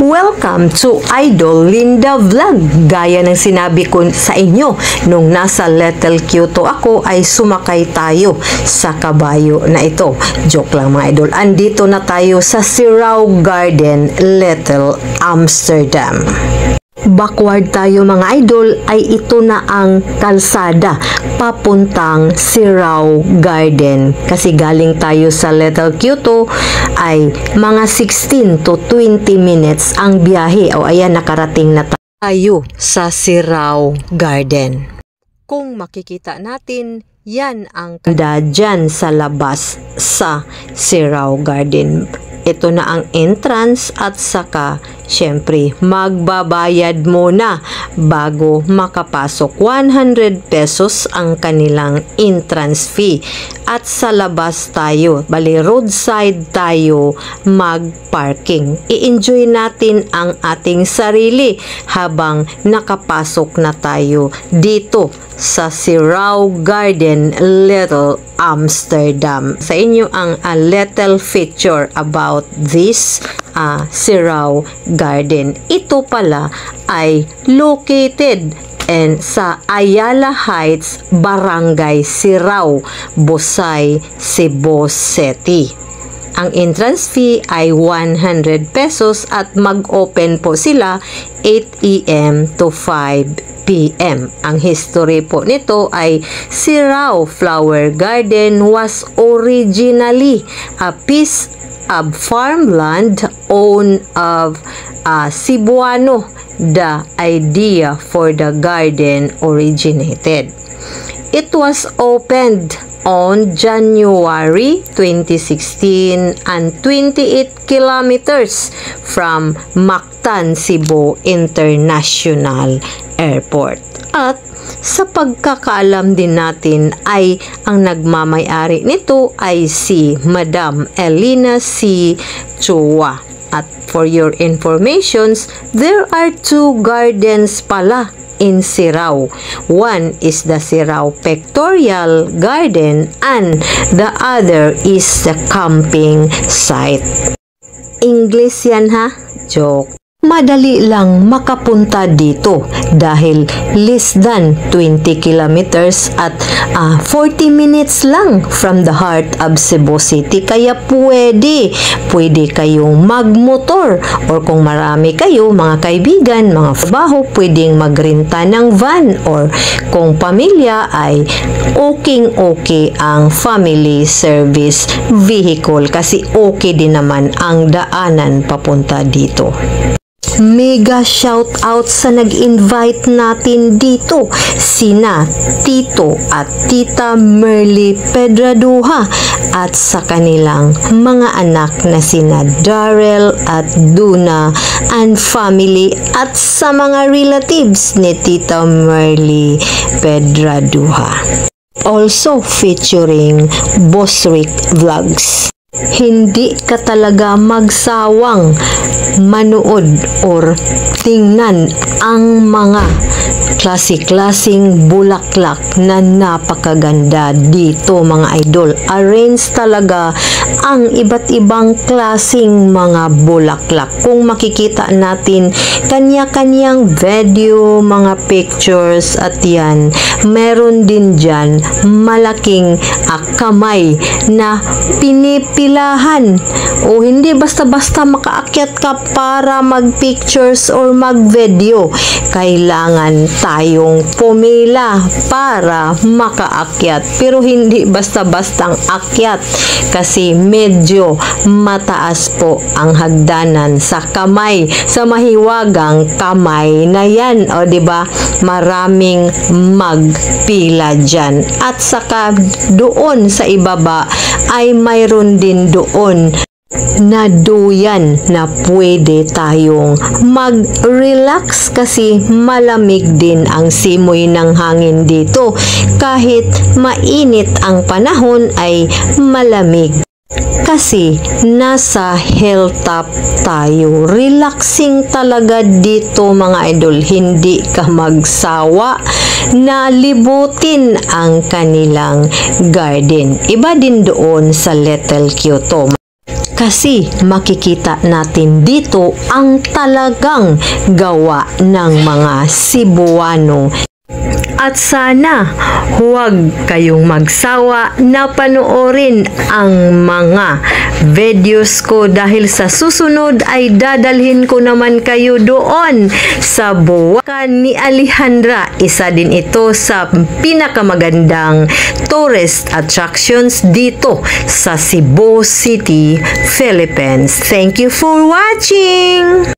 Welcome to Idol Linda Vlog. Gaya ng sinabi ko sa inyo, nung nasa Little Kyoto ako ay sumakay tayo sa kabayo na ito. Joke lang mga idol. Andito na tayo sa Sirao Garden, Little Amsterdam. Backward tayo mga idol, ay ito na ang kalsada papuntang Sirao Garden. Kasi galing tayo sa Little Kyoto ay mga 16 to 20 minutes ang biyahe. O ayan, nakarating na tayo sa Sirao Garden. Kung makikita natin, yan ang dyan sa labas sa Sirao Garden. Ito na ang entrance at saka syempre magbabayad muna bago makapasok. 100 pesos ang kanilang entrance fee. At sa labas tayo, bali roadside tayo mag-parking. I-enjoy natin ang ating sarili habang nakapasok na tayo dito sa Sirao Garden, Little Amsterdam. Sa inyo ang a little feature about this Sirao Garden. Ito pala ay located sa Ayala Heights, Barangay Sirao, Busay, Cebu City. Ang entrance fee ay 100 pesos at mag-open po sila 8 AM to 5 PM. Ang history po nito ay Sirao Flower Garden was originally a piece of farmland owned of Cebuano. The idea for the garden originated. It was opened on January 2016 and 28 kilometers from Mactan, Cebu International Airport. At sa pagkakaalam din natin ay ang nagmamay-ari nito ay si Madam Elena C. Chua. At for your informations, there are two gardens pala in Sirao. One is the Sirao Pictorial Garden and the other is the camping site. English yan ha? Joke. Madali lang makapunta dito dahil less than 20 kilometers at 40 minutes lang from the heart of Cebu City. Kaya pwede kayong magmotor or kung marami kayo, mga kaibigan, mga trabaho, pwedeng magrenta ng van or kung pamilya ay okay ang family service vehicle kasi okay din naman ang daanan papunta dito. Mega shout out sa nag-invite natin dito, sina Tito at Tita Merly Pedraduha at sa kanilang mga anak na sina Darrell at Duna and family at sa mga relatives ni Tita Merly Pedraduha. Also featuring Boss Rick Vlogs. Hindi ka talaga magsawang manood or tingnan ang mga klase-klaseng bulaklak na napakaganda dito mga idol. Arrange talaga ang iba't ibang klaseng mga bulaklak. Kung makikita natin kanya-kanyang video, mga pictures at yan, meron din dyan malaking kamay na pinipilahan o hindi basta-basta makaakyat ka para mag-pictures or mag-video. Kailangan tayong pumila para makaakyat. Pero hindi basta-bastang akyat kasi medyo mataas po ang hagdanan sa kamay, sa mahiwagang kamay na yan. O diba, maraming magpila dyan. At saka doon sa ibaba ay mayroon din doon na duyan na pwede tayong mag-relax kasi malamig din ang simoy ng hangin dito. Kahit mainit ang panahon ay malamig. Kasi nasa hilltop tayo. Relaxing talaga dito mga idol. Hindi ka magsawa na libutin ang kanilang garden. Iba din doon sa Little Kyoto. kasi makikita natin dito ang talagang gawa ng mga Cebuano. At sana huwag kayong magsawa na panoorin ang mga videos ko dahil sa susunod ay dadalhin ko naman kayo doon sa Buwakan ni Alejandra. Isa din ito sa pinakamagandang tourist attractions dito sa Cebu City, Philippines. Thank you for watching!